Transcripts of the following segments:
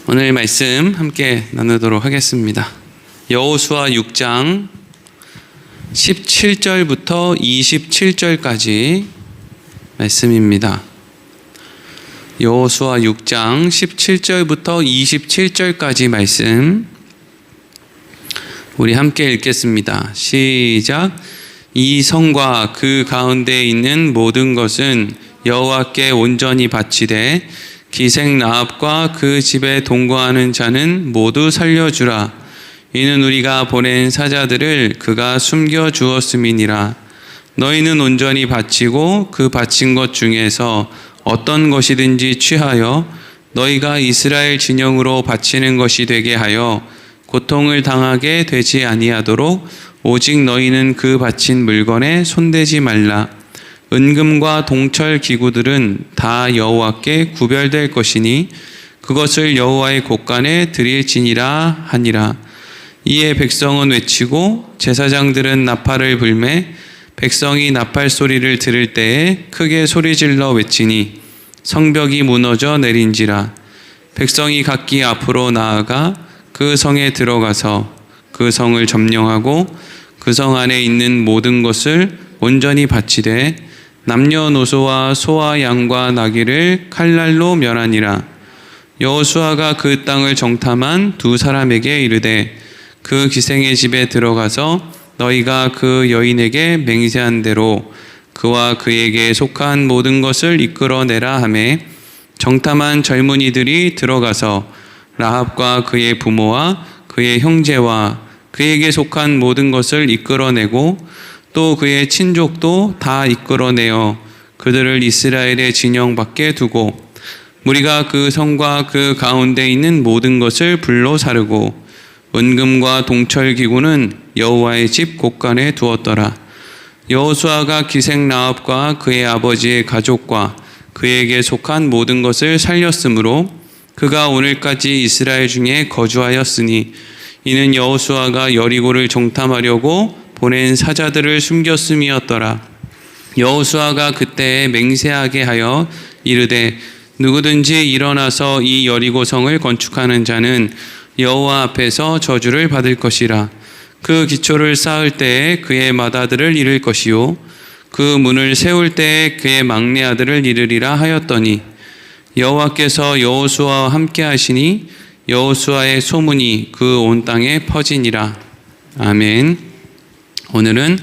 오늘 말씀 함께 나누도록 하겠습니다. 여호수아 6장 17절부터 27절까지 말씀입니다. 여호수아 6장 17절부터 27절까지 말씀 우리 함께 읽겠습니다. 시작. 이 성과 그 가운데 있는 모든 것은 여호와께 온전히 바치되 기생 라합과 그 집에 동거하는 자는 모두 살려주라. 이는 우리가 보낸 사자들을 그가 숨겨 주었음이니라. 너희는 온전히 바치고 그 바친 것 중에서 어떤 것이든지 취하여 너희가 이스라엘 진영으로 바치는 것이 되게 하여 고통을 당하게 되지 아니하도록 오직 너희는 그 바친 물건에 손대지 말라. 은금과 동철 기구들은 다 여호와께 구별될 것이니 그것을 여호와의 곳간에 드릴지니라 하니라. 이에 백성은 외치고 제사장들은 나팔을 불매 백성이 나팔 소리를 들을 때에 크게 소리질러 외치니 성벽이 무너져 내린지라. 백성이 각기 앞으로 나아가 그 성에 들어가서 그 성을 점령하고 그 성 안에 있는 모든 것을 온전히 바치되 남녀노소와 소와 양과 나귀를 칼날로 멸하니라. 여호수아가 그 땅을 정탐한 두 사람에게 이르되 그 기생의 집에 들어가서 너희가 그 여인에게 맹세한 대로 그와 그에게 속한 모든 것을 이끌어내라 하매 정탐한 젊은이들이 들어가서 라합과 그의 부모와 그의 형제와 그에게 속한 모든 것을 이끌어내고 또 그의 친족도 다 이끌어내어 그들을 이스라엘의 진영 밖에 두고 무리가 그 성과 그 가운데 있는 모든 것을 불로 사르고 은금과 동철 기구는 여호와의 집 곳간에 두었더라. 여호수아가 기생 라합과 그의 아버지의 가족과 그에게 속한 모든 것을 살렸으므로 그가 오늘까지 이스라엘 중에 거주하였으니 이는 여호수아가 여리고를 정탐하려고 보낸 사자들을 숨겼음이었더라. 여호수아가 그때에 맹세하게 하여 이르되 누구든지 일어나서 이 여리고성을 건축하는 자는 여호와 앞에서 저주를 받을 것이라. 그 기초를 쌓을 때에 그의 맏아들을 잃을 것이요 그 문을 세울 때에 그의 막내 아들을 잃으리라 하였더니 여호와께서 여호수아와 함께 하시니 여호수아의 소문이 그 온 땅에 퍼지니라. 아멘. 오늘은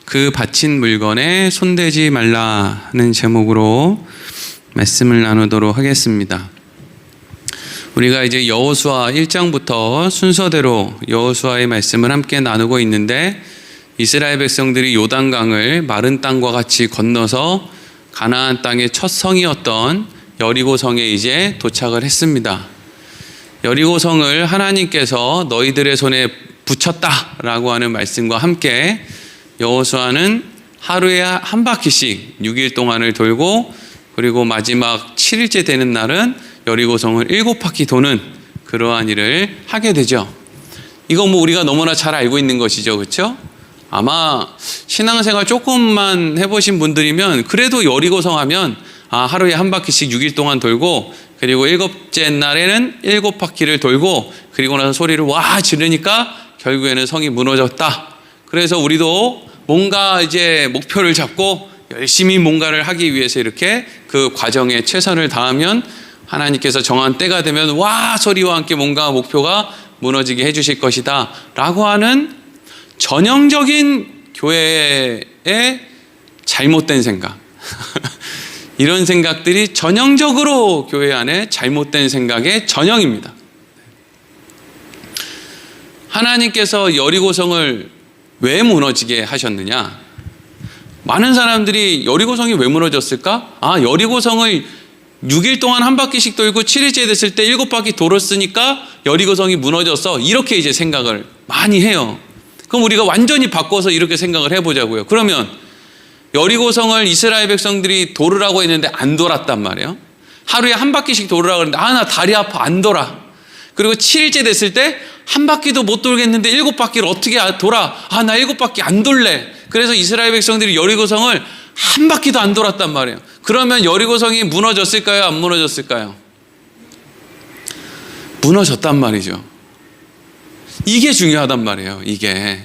그 바친 물건에 손대지 말라 하는 제목으로 말씀을 나누도록 하겠습니다. 우리가 이제 여호수아 1장부터 순서대로 여호수아의 말씀을 함께 나누고 있는데 이스라엘 백성들이 요단강을 마른 땅과 같이 건너서 가나안 땅의 첫 성이었던 여리고성에 이제 도착을 했습니다. 여리고성을 하나님께서 너희들의 손에 붙였다라고 하는 말씀과 함께 여호수아는 하루에 한 바퀴씩 6일 동안을 돌고 그리고 마지막 7일째 되는 날은 여리고성을 7바퀴 도는 그러한 일을 하게 되죠. 이거 우리가 너무나 잘 알고 있는 것이죠. 그렇죠? 아마 신앙생활 조금만 해보신 분들이면 그래도 여리고성 하면 하루에 한 바퀴씩 6일 동안 돌고 그리고 7째 날에는 7바퀴를 돌고 그리고 나서 소리를 와 지르니까 결국에는 성이 무너졌다. 그래서 우리도 뭔가 이제 목표를 잡고 열심히 뭔가를 하기 위해서 이렇게 그 과정에 최선을 다하면 하나님께서 정한 때가 되면 와 소리와 함께 뭔가 목표가 무너지게 해주실 것이다 라고 하는 전형적인 교회의 잘못된 생각 이런 생각들이 전형적으로 교회 안에 잘못된 생각의 전형입니다. 하나님께서 여리고성을 왜 무너지게 하셨느냐? 많은 사람들이 여리고성이 왜 무너졌을까? 여리고성을 6일 동안 한 바퀴씩 돌고 7일째 됐을 때 7바퀴 돌았으니까 여리고성이 무너졌어. 이렇게 이제 생각을 많이 해요. 그럼 우리가 완전히 바꿔서 이렇게 생각을 해보자고요. 그러면 여리고성을 이스라엘 백성들이 돌으라고 했는데 안 돌았단 말이에요. 하루에 한 바퀴씩 돌으라고 했는데 나 다리 아파 안 돌아. 그리고 7일째 됐을 때 한 바퀴도 못 돌겠는데 7바퀴를 어떻게 돌아? 나 7바퀴 안 돌래. 그래서 이스라엘 백성들이 여리고성을 한 바퀴도 안 돌았단 말이에요. 그러면 여리고성이 무너졌을까요? 안 무너졌을까요? 무너졌단 말이죠. 이게 중요하단 말이에요. 이게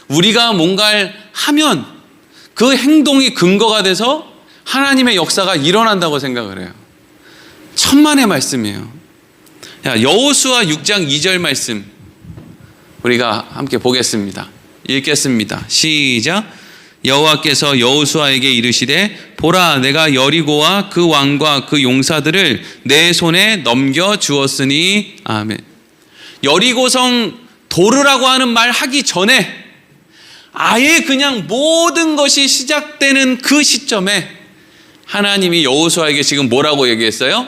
우리가 뭔가를 하면 그 행동이 근거가 돼서 하나님의 역사가 일어난다고 생각을 해요. 천만의 말씀이에요. 여호수아 6장 2절 말씀 우리가 함께 보겠습니다. 읽겠습니다. 시작. 여호와께서 여호수아에게 이르시되 보라 내가 여리고와 그 왕과 그 용사들을 내 손에 넘겨 주었으니 아멘. 여리고성 도르라고 하는 말 하기 전에 아예 그냥 모든 것이 시작되는 그 시점에 하나님이 여호수아에게 지금 뭐라고 얘기했어요?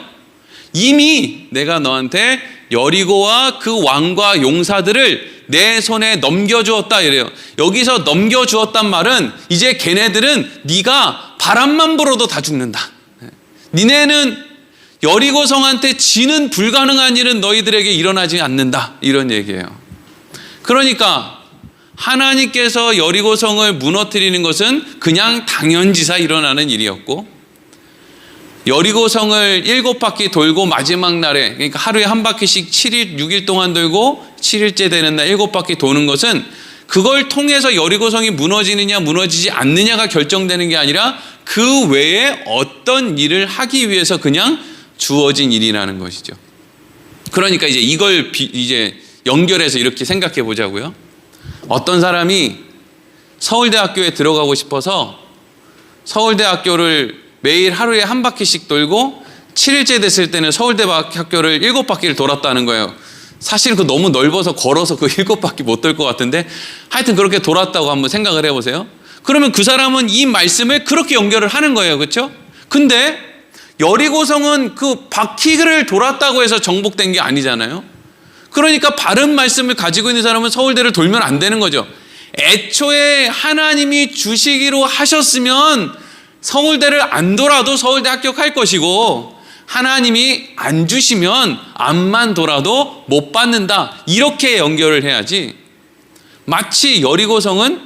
이미 내가 너한테 여리고와 그 왕과 용사들을 내 손에 넘겨주었다 이래요. 여기서 넘겨주었단 말은 이제 걔네들은 네가 바람만 불어도 다 죽는다. 니네는 여리고 성한테 지는 불가능한 일은 너희들에게 일어나지 않는다. 이런 얘기예요. 그러니까 하나님께서 여리고 성을 무너뜨리는 것은 그냥 당연지사 일어나는 일이었고 여리고 성을 7바퀴 돌고 마지막 날에 그러니까 하루에 한 바퀴씩 7일 6일 동안 돌고 7일째 되는 날 7바퀴 도는 것은 그걸 통해서 여리고 성이 무너지느냐 무너지지 않느냐가 결정되는 게 아니라 그 외에 어떤 일을 하기 위해서 그냥 주어진 일이라는 것이죠. 그러니까 이제 이걸 이제 연결해서 이렇게 생각해 보자고요. 어떤 사람이 서울대학교에 들어가고 싶어서 서울대학교를 매일 하루에 한 바퀴씩 돌고 7일째 됐을 때는 서울대 학교를 7바퀴를 돌았다는 거예요. 사실 그 너무 넓어서 걸어서 그 7바퀴 못 돌 것 같은데 하여튼 그렇게 돌았다고 한번 생각을 해보세요. 그러면 그 사람은 이 말씀을 그렇게 연결을 하는 거예요. 그렇죠? 근데 여리고성은 그 바퀴를 돌았다고 해서 정복된 게 아니잖아요. 그러니까 바른 말씀을 가지고 있는 사람은 서울대를 돌면 안 되는 거죠. 애초에 하나님이 주시기로 하셨으면 서울대를 안 돌아도 서울대 합격할 것이고 하나님이 안 주시면 암만 돌아도 못 받는다. 이렇게 연결을 해야지. 마치 여리고성은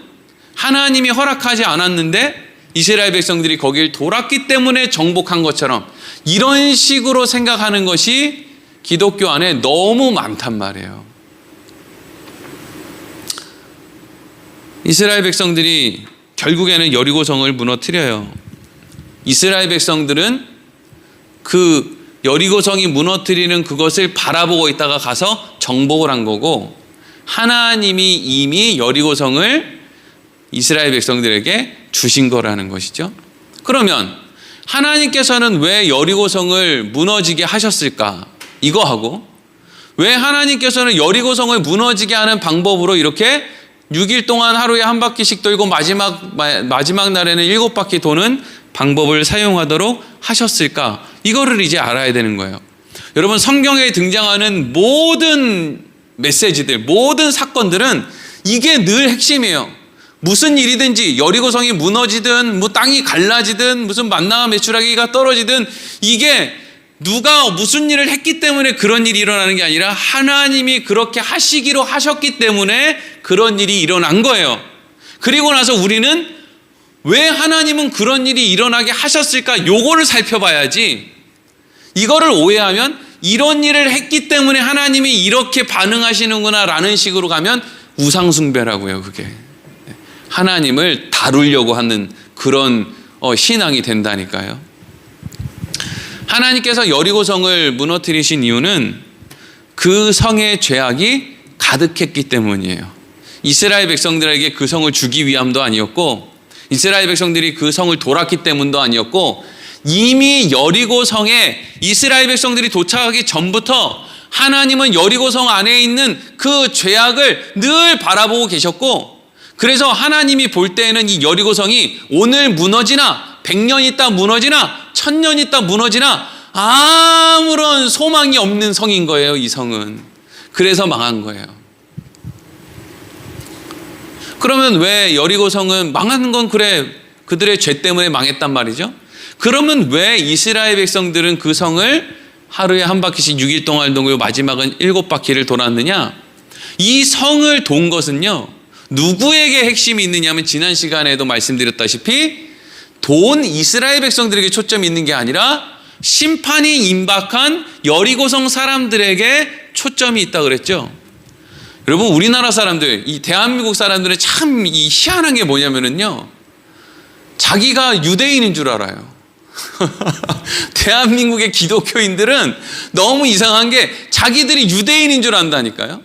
하나님이 허락하지 않았는데 이스라엘 백성들이 거길 돌았기 때문에 정복한 것처럼 이런 식으로 생각하는 것이 기독교 안에 너무 많단 말이에요. 이스라엘 백성들이 결국에는 여리고성을 무너뜨려요. 이스라엘 백성들은 그 여리고성이 무너뜨리는 그것을 바라보고 있다가 가서 정복을 한 거고 하나님이 이미 여리고성을 이스라엘 백성들에게 주신 거라는 것이죠. 그러면 하나님께서는 왜 여리고성을 무너지게 하셨을까? 이거하고 왜 하나님께서는 여리고성을 무너지게 하는 방법으로 이렇게 6일 동안 하루에 한 바퀴씩 돌고 마지막 날에는 7바퀴 도는 방법을 사용하도록 하셨을까? 이거를 이제 알아야 되는 거예요. 여러분 성경에 등장하는 모든 메시지들, 모든 사건들은 이게 늘 핵심이에요. 무슨 일이든지 여리고성이 무너지든 뭐 땅이 갈라지든 무슨 만나와 메추라기가 떨어지든 이게 누가 무슨 일을 했기 때문에 그런 일이 일어나는 게 아니라 하나님이 그렇게 하시기로 하셨기 때문에 그런 일이 일어난 거예요. 그리고 나서 우리는 왜 하나님은 그런 일이 일어나게 하셨을까? 요거를 살펴봐야지. 이거를 오해하면 이런 일을 했기 때문에 하나님이 이렇게 반응하시는구나 라는 식으로 가면 우상숭배라고요. 그게 하나님을 다루려고 하는 그런 신앙이 된다니까요. 하나님께서 여리고성을 무너뜨리신 이유는 그 성의 죄악이 가득했기 때문이에요. 이스라엘 백성들에게 그 성을 주기 위함도 아니었고 이스라엘 백성들이 그 성을 돌았기 때문도 아니었고 이미 여리고성에 이스라엘 백성들이 도착하기 전부터 하나님은 여리고성 안에 있는 그 죄악을 늘 바라보고 계셨고 그래서 하나님이 볼 때에는 이 여리고성이 오늘 무너지나 100년 있다 무너지나 1000년 있다 무너지나 아무런 소망이 없는 성인 거예요. 이 성은. 그래서 망한 거예요. 그러면 왜 여리고성은 망한 건 그래 그들의 죄 때문에 망했단 말이죠. 그러면 왜 이스라엘 백성들은 그 성을 하루에 한 바퀴씩 6일 동안 돌고 마지막은 7바퀴를 돌았느냐? 이 성을 돈 것은요. 누구에게 핵심이 있느냐 하면 지난 시간에도 말씀드렸다시피 돈 이스라엘 백성들에게 초점이 있는 게 아니라 심판이 임박한 여리고성 사람들에게 초점이 있다 그랬죠. 여러분, 우리나라 사람들, 이 대한민국 사람들은 참 이 희한한 게 뭐냐면은요, 자기가 유대인인 줄 알아요. 대한민국의 기독교인들은 너무 이상한 게 자기들이 유대인인 줄 안다니까요.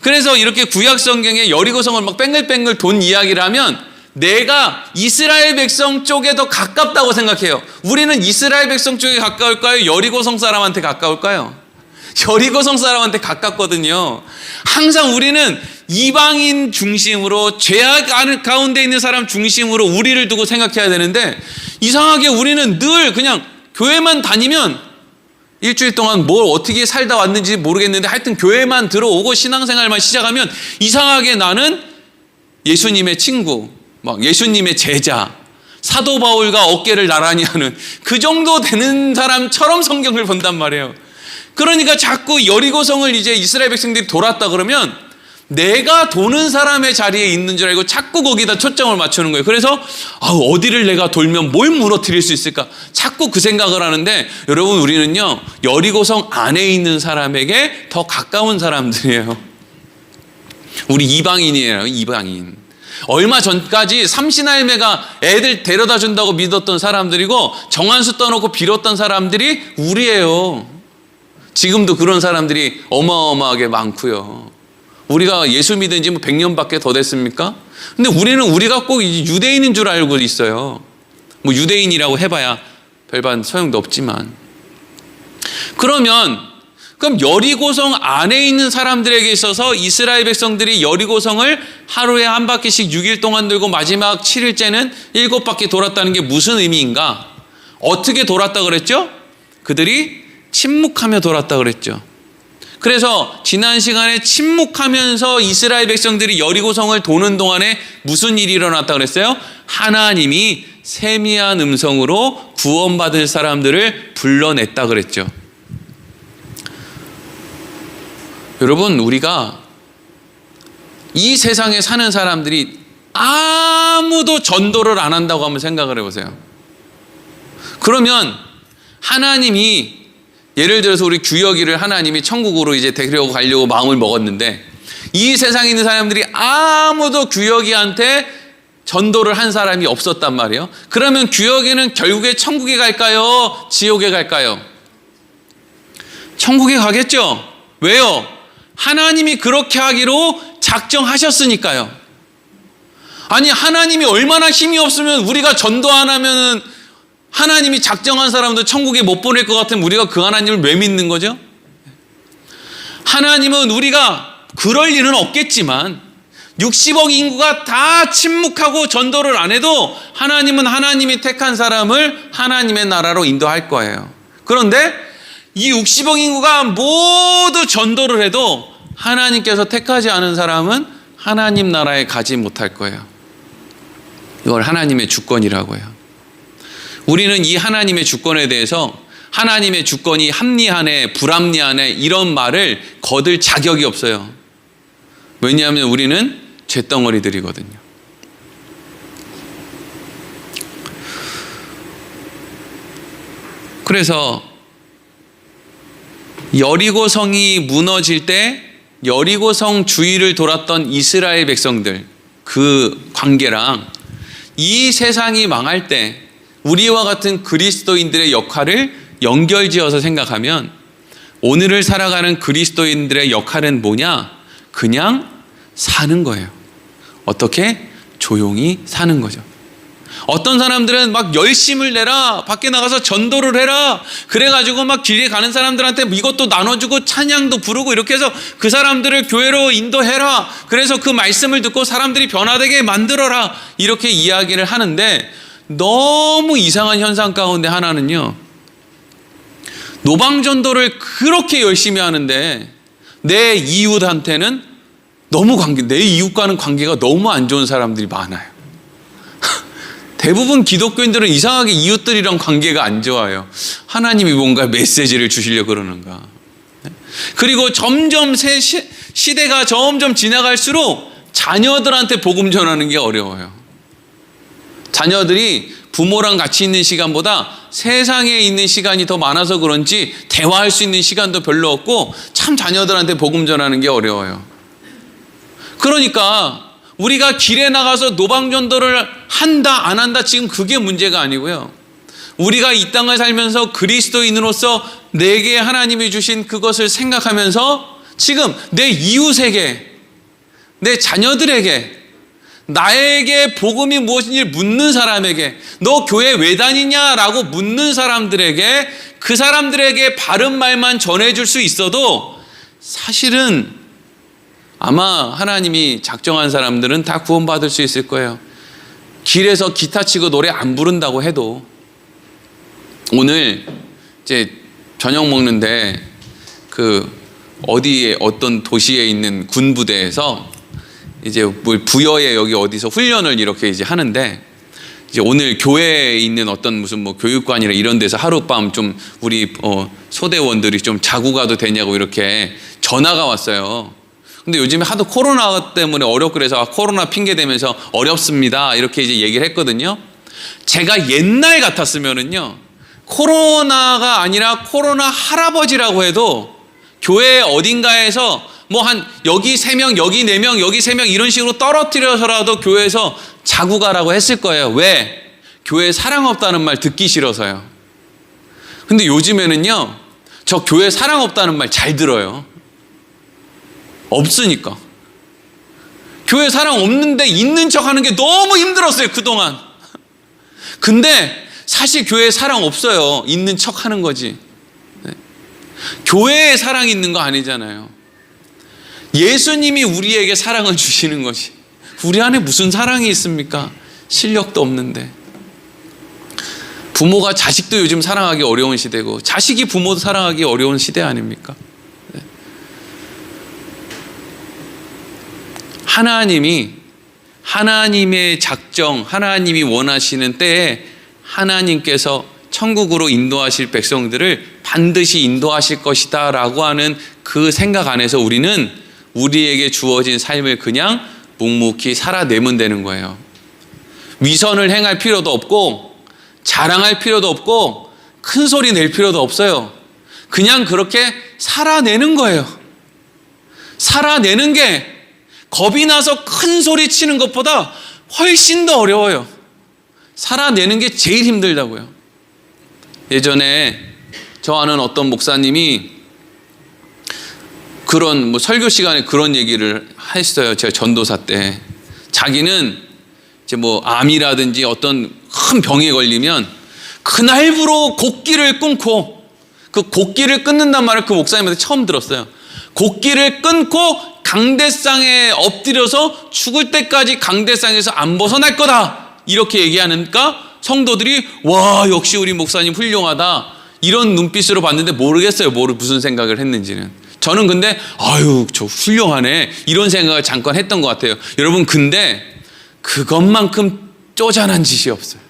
그래서 이렇게 구약 성경에 여리고성을 막 뺑글뺑글 돈 이야기를 하면 내가 이스라엘 백성 쪽에 더 가깝다고 생각해요. 우리는 이스라엘 백성 쪽에 가까울까요? 여리고성 사람한테 가까울까요? 여리고성 사람한테 가깝거든요. 항상 우리는 이방인 중심으로, 죄악 가운데 있는 사람 중심으로 우리를 두고 생각해야 되는데, 이상하게 우리는 늘 그냥 교회만 다니면 일주일 동안 뭘 어떻게 살다 왔는지 모르겠는데 하여튼 교회만 들어오고 신앙생활만 시작하면 이상하게 나는 예수님의 친구, 막 예수님의 제자, 사도 바울과 어깨를 나란히 하는 그 정도 되는 사람처럼 성경을 본단 말이에요. 그러니까 자꾸 여리고성을 이제 이스라엘 백성들이 돌았다 그러면 내가 도는 사람의 자리에 있는 줄 알고 자꾸 거기다 초점을 맞추는 거예요. 그래서 어디를 내가 돌면 뭘 무너뜨릴 수 있을까? 자꾸 그 생각을 하는데, 여러분, 우리는요, 여리고성 안에 있는 사람에게 더 가까운 사람들이에요. 우리 이방인이에요. 이방인. 얼마 전까지 삼신할매가 애들 데려다 준다고 믿었던 사람들이고 정한수 떠놓고 빌었던 사람들이 우리예요. 지금도 그런 사람들이 어마어마하게 많고요. 우리가 예수 믿은 지 100년밖에 더 됐습니까? 근데 우리가 꼭 유대인인 줄 알고 있어요. 뭐 유대인이라고 해봐야 별반 소용도 없지만. 그럼 여리고성 안에 있는 사람들에게 있어서 이스라엘 백성들이 여리고성을 하루에 한 바퀴씩 6일 동안 돌고 마지막 7일째는 7바퀴 돌았다는 게 무슨 의미인가? 어떻게 돌았다 그랬죠? 그들이 침묵하며 돌았다 그랬죠. 그래서 지난 시간에 침묵하면서 이스라엘 백성들이 여리고성을 도는 동안에 무슨 일이 일어났다 그랬어요? 하나님이 세미한 음성으로 구원받을 사람들을 불러냈다 그랬죠. 여러분, 우리가 이 세상에 사는 사람들이 아무도 전도를 안 한다고 한번 생각을 해보세요. 그러면 하나님이, 예를 들어서 우리 규혁이를 하나님이 천국으로 이제 데리고 가려고 마음을 먹었는데, 이 세상에 있는 사람들이 아무도 규혁이한테 전도를 한 사람이 없었단 말이에요. 그러면 규혁이는 결국에 천국에 갈까요? 지옥에 갈까요? 천국에 가겠죠? 왜요? 하나님이 그렇게 하기로 작정하셨으니까요. 아니, 하나님이 얼마나 힘이 없으면 우리가 전도 안 하면은 하나님이 작정한 사람도 천국에 못 보낼 것 같으면 우리가 그 하나님을 왜 믿는 거죠? 하나님은 우리가 그럴 일은 없겠지만 60억 인구가 다 침묵하고 전도를 안 해도 하나님은 하나님이 택한 사람을 하나님의 나라로 인도할 거예요. 그런데 이 60억 인구가 모두 전도를 해도 하나님께서 택하지 않은 사람은 하나님 나라에 가지 못할 거예요. 이걸 하나님의 주권이라고 해요. 우리는 이 하나님의 주권에 대해서 하나님의 주권이 합리하네, 불합리하네 이런 말을 거들 자격이 없어요. 왜냐하면 우리는 잿덩어리들이거든요. 그래서 여리고성이 무너질 때 여리고성 주위를 돌았던 이스라엘 백성들, 그 관계랑 이 세상이 망할 때 우리와 같은 그리스도인들의 역할을 연결지어서 생각하면 오늘을 살아가는 그리스도인들의 역할은 뭐냐? 그냥 사는 거예요. 어떻게? 조용히 사는 거죠. 어떤 사람들은 막 열심을 내라, 밖에 나가서 전도를 해라, 그래가지고 막 길에 가는 사람들한테 이것도 나눠주고 찬양도 부르고 이렇게 해서 그 사람들을 교회로 인도해라, 그래서 그 말씀을 듣고 사람들이 변화되게 만들어라, 이렇게 이야기를 하는데, 너무 이상한 현상 가운데 하나는요, 노방전도를 그렇게 열심히 하는데 내 이웃한테는 내 이웃과는 관계가 너무 안 좋은 사람들이 많아요. 대부분 기독교인들은 이상하게 이웃들이랑 관계가 안 좋아요. 하나님이 뭔가 메시지를 주시려고 그러는가. 그리고 점점 시대가 점점 지나갈수록 자녀들한테 복음 전하는 게 어려워요. 자녀들이 부모랑 같이 있는 시간보다 세상에 있는 시간이 더 많아서 그런지 대화할 수 있는 시간도 별로 없고 참 자녀들한테 복음 전하는 게 어려워요. 그러니까 우리가 길에 나가서 노방전도를 한다 안 한다 지금 그게 문제가 아니고요. 우리가 이 땅을 살면서 그리스도인으로서 내게 하나님이 주신 그것을 생각하면서 지금 내 이웃에게, 내 자녀들에게, 나에게 복음이 무엇인지 묻는 사람에게, 너 교회 왜 다니냐라고 묻는 사람들에게, 그 사람들에게 바른 말만 전해줄 수 있어도 사실은 아마 하나님이 작정한 사람들은 다 구원받을 수 있을 거예요. 길에서 기타 치고 노래 안 부른다고 해도. 오늘 이제 저녁 먹는데 그 어디에 어떤 도시에 있는 군부대에서 이제 뭐 부여에 여기 어디서 훈련을 이렇게 이제 하는데, 이제 오늘 교회에 있는 어떤 무슨 뭐 교육관이나 이런 데서 하룻밤 좀 우리 소대원들이 좀 자고 가도 되냐고 이렇게 전화가 왔어요. 근데 요즘에 하도 코로나 때문에 어렵고 그래서 코로나 핑계 대면서 어렵습니다 이렇게 이제 얘기를 했거든요. 제가 옛날 같았으면은요, 코로나가 아니라 코로나 할아버지라고 해도 교회 어딘가에서 뭐 한 여기 3명 여기 4명 여기 3명 이런 식으로 떨어뜨려서라도 교회에서 자고 가라고 했을 거예요. 왜? 교회 사랑 없다는 말 듣기 싫어서요. 근데 요즘에는요, 저 교회 사랑 없다는 말 잘 들어요. 없으니까. 교회 사랑 없는데 있는 척 하는 게 너무 힘들었어요, 그동안. 근데 사실 교회에 사랑 없어요. 있는 척 하는 거지. 교회에 사랑이 있는 거 아니잖아요. 예수님이 우리에게 사랑을 주시는 것이, 우리 안에 무슨 사랑이 있습니까? 실력도 없는데. 부모가 자식도 요즘 사랑하기 어려운 시대고 자식이 부모도 사랑하기 어려운 시대 아닙니까? 하나님이 하나님의 작정, 하나님이 원하시는 때에 하나님께서 천국으로 인도하실 백성들을 반드시 인도하실 것이다 라고 하는 그 생각 안에서 우리는 우리에게 주어진 삶을 그냥 묵묵히 살아내면 되는 거예요. 위선을 행할 필요도 없고 자랑할 필요도 없고 큰 소리 낼 필요도 없어요. 그냥 그렇게 살아내는 거예요. 살아내는 게 겁이 나서 큰 소리 치는 것보다 훨씬 더 어려워요. 살아내는 게 제일 힘들다고요. 예전에 저 아는 어떤 목사님이 그런 뭐 설교 시간에 그런 얘기를 했어요. 제가 전도사 때. 자기는 이제 뭐 암이라든지 어떤 큰 병에 걸리면 그날부로 곡기를 끊고, 그 곡기를 끊는단 말을 그 목사님한테 처음 들었어요. 곡기를 끊고 강대상에 엎드려서 죽을 때까지 강대상에서 안 벗어날 거다 이렇게 얘기하니까 성도들이 와 역시 우리 목사님 훌륭하다 이런 눈빛으로 봤는데 모르겠어요. 무슨 생각을 했는지는. 저는 근데 아유 저 훌륭하네 이런 생각을 잠깐 했던 것 같아요. 여러분 근데 그것만큼 쪼잔한 짓이 없어요.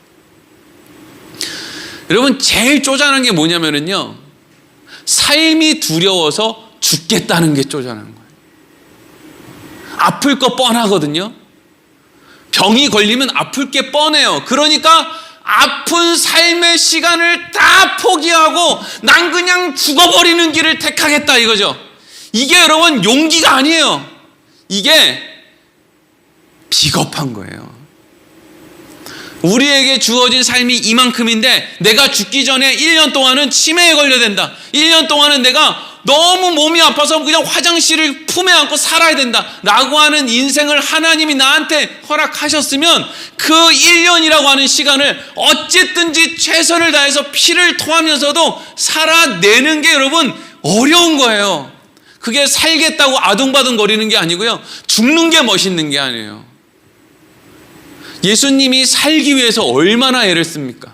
여러분 제일 쪼잔한 게 뭐냐면요, 삶이 두려워서 죽겠다는 게 쪼잔한 거예요. 아플 거 뻔하거든요. 병이 걸리면 아플 게 뻔해요. 그러니까 아픈 삶의 시간을 다 포기하고 난 그냥 죽어버리는 길을 택하겠다 이거죠. 이게 여러분 용기가 아니에요. 이게 비겁한 거예요. 우리에게 주어진 삶이 이만큼인데 내가 죽기 전에 1년 동안은 치매에 걸려야 된다. 1년 동안은 내가 너무 몸이 아파서 그냥 화장실을 품에 안고 살아야 된다 라고 하는 인생을 하나님이 나한테 허락하셨으면 그 1년이라고 하는 시간을 어쨌든지 최선을 다해서 피를 토하면서도 살아내는 게 여러분 어려운 거예요. 그게 살겠다고 아둥바둥 거리는 게 아니고요, 죽는 게 멋있는 게 아니에요. 예수님이 살기 위해서 얼마나 애를 씁니까?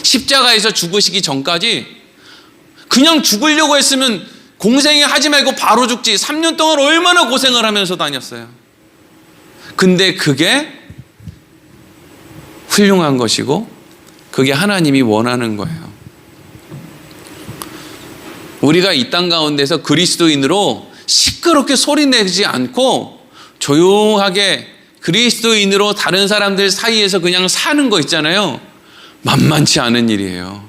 십자가에서 죽으시기 전까지 그냥 죽으려고 했으면 공생애 하지 말고 바로 죽지 3년 동안 얼마나 고생을 하면서 다녔어요. 근데 그게 훌륭한 것이고 그게 하나님이 원하는 거예요. 우리가 이 땅 가운데서 그리스도인으로 시끄럽게 소리내지 않고 조용하게 그리스도인으로 다른 사람들 사이에서 그냥 사는 거 있잖아요. 만만치 않은 일이에요.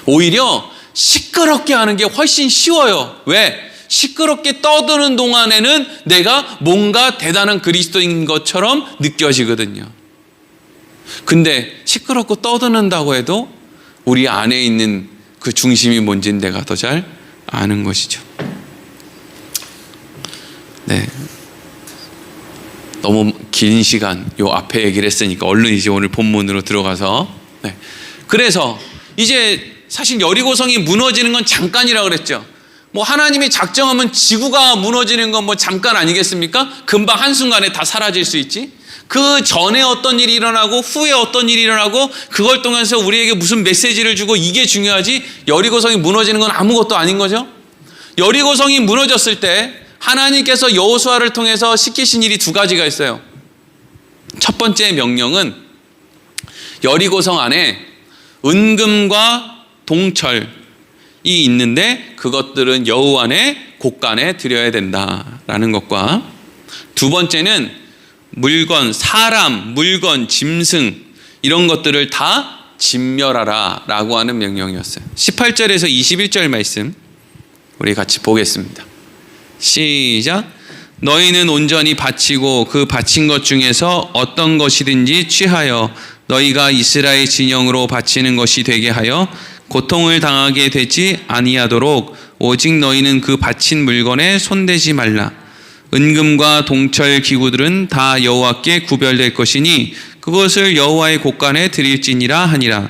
오히려 시끄럽게 하는 게 훨씬 쉬워요. 왜? 시끄럽게 떠드는 동안에는 내가 뭔가 대단한 그리스도인 것처럼 느껴지거든요. 근데 시끄럽고 떠드는다고 해도 우리 안에 있는 그 중심이 뭔지는 내가 더 잘 아는 것이죠. 네. 너무 긴 시간 요 앞에 얘기를 했으니까 얼른 이제 오늘 본문으로 들어가서 네. 그래서 이제 사실 여리고성이 무너지는 건 잠깐이라고 그랬죠. 뭐 하나님이 작정하면 지구가 무너지는 건 뭐 잠깐 아니겠습니까? 금방 한순간에 다 사라질 수 있지. 그 전에 어떤 일이 일어나고 후에 어떤 일이 일어나고 그걸 통해서 우리에게 무슨 메시지를 주고 이게 중요하지. 여리고성이 무너지는 건 아무것도 아닌 거죠. 여리고성이 무너졌을 때 하나님께서 여호수아를 통해서 시키신 일이 두 가지가 있어요. 첫 번째 명령은 여리고성 안에 은금과 동철이 있는데 그것들은 여호와의 곳간에 드려야 된다라는 것과, 두 번째는 물건, 사람, 물건, 짐승 이런 것들을 다 진멸하라 라고 하는 명령이었어요. 18절에서 21절 말씀 우리 같이 보겠습니다. 시작. 너희는 온전히 바치고 그 바친 것 중에서 어떤 것이든지 취하여 너희가 이스라엘 진영으로 바치는 것이 되게 하여 고통을 당하게 되지 아니하도록 오직 너희는 그 바친 물건에 손대지 말라. 은금과 동철 기구들은 다 여호와께 구별될 것이니 그것을 여호와의 곳간에 드릴지니라 하니라.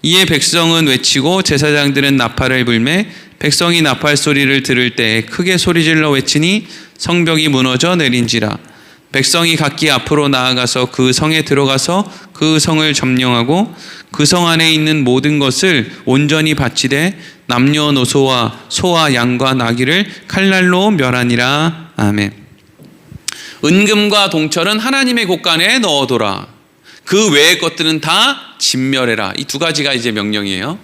이에 백성은 외치고 제사장들은 나팔을 불매 백성이 나팔 소리를 들을 때 크게 소리질러 외치니 성벽이 무너져 내린지라. 백성이 각기 앞으로 나아가서 그 성에 들어가서 그 성을 점령하고 그 성 안에 있는 모든 것을 온전히 바치되 남녀노소와 소와 양과 나귀를 칼날로 멸하니라. 아멘. 은금과 동철은 하나님의 곳간에 넣어둬라. 그 외의 것들은 다 진멸해라. 이 두 가지가 이제 명령이에요.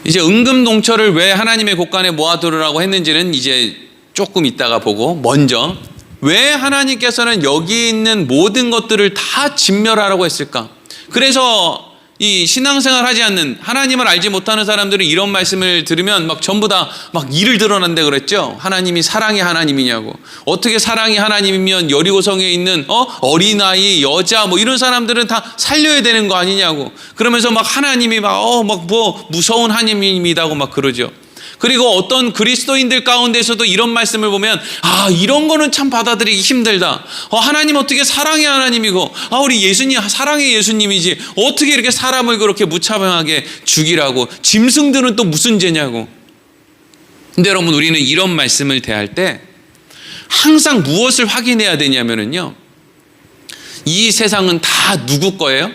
이제 은금 동철을 왜 하나님의 곳간에 모아두라고 했는지는 이제 조금 있다가 보고, 먼저 왜 하나님께서는 여기 있는 모든 것들을 다 진멸하라고 했을까? 그래서 이 신앙생활 하지 않는, 하나님을 알지 못하는 사람들은 이런 말씀을 들으면 막 전부 다 막 이를 드러난다 그랬죠. 하나님이 사랑의 하나님이냐고. 어떻게 사랑의 하나님이면 여리고성에 있는 어린아이, 여자 뭐 이런 사람들은 다 살려야 되는 거 아니냐고. 그러면서 막 하나님이 막 뭐 무서운 하나님이다고 막 그러죠. 그리고 어떤 그리스도인들 가운데서도 이런 말씀을 보면, 이런 거는 참 받아들이기 힘들다. 하나님 어떻게 사랑의 하나님이고, 우리 예수님 사랑의 예수님이지 어떻게 이렇게 사람을 그렇게 무차별하게 죽이라고, 짐승들은 또 무슨 죄냐고. 근데 여러분, 우리는 이런 말씀을 대할 때 항상 무엇을 확인해야 되냐면요, 이 세상은 다 누구 거예요?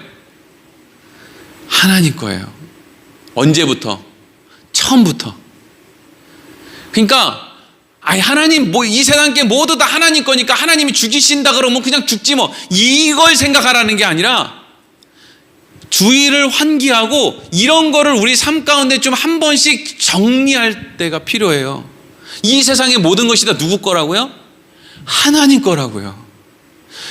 하나님 거예요. 언제부터? 처음부터. 그러니까 하나님 이 세상 게 모두 다 하나님 거니까 하나님이 죽이신다 그러면 그냥 죽지 뭐, 이걸 생각하라는 게 아니라 주의를 환기하고 이런 거를 우리 삶 가운데 좀 한 번씩 정리할 때가 필요해요. 이 세상의 모든 것이 다 누구 거라고요? 하나님 거라고요.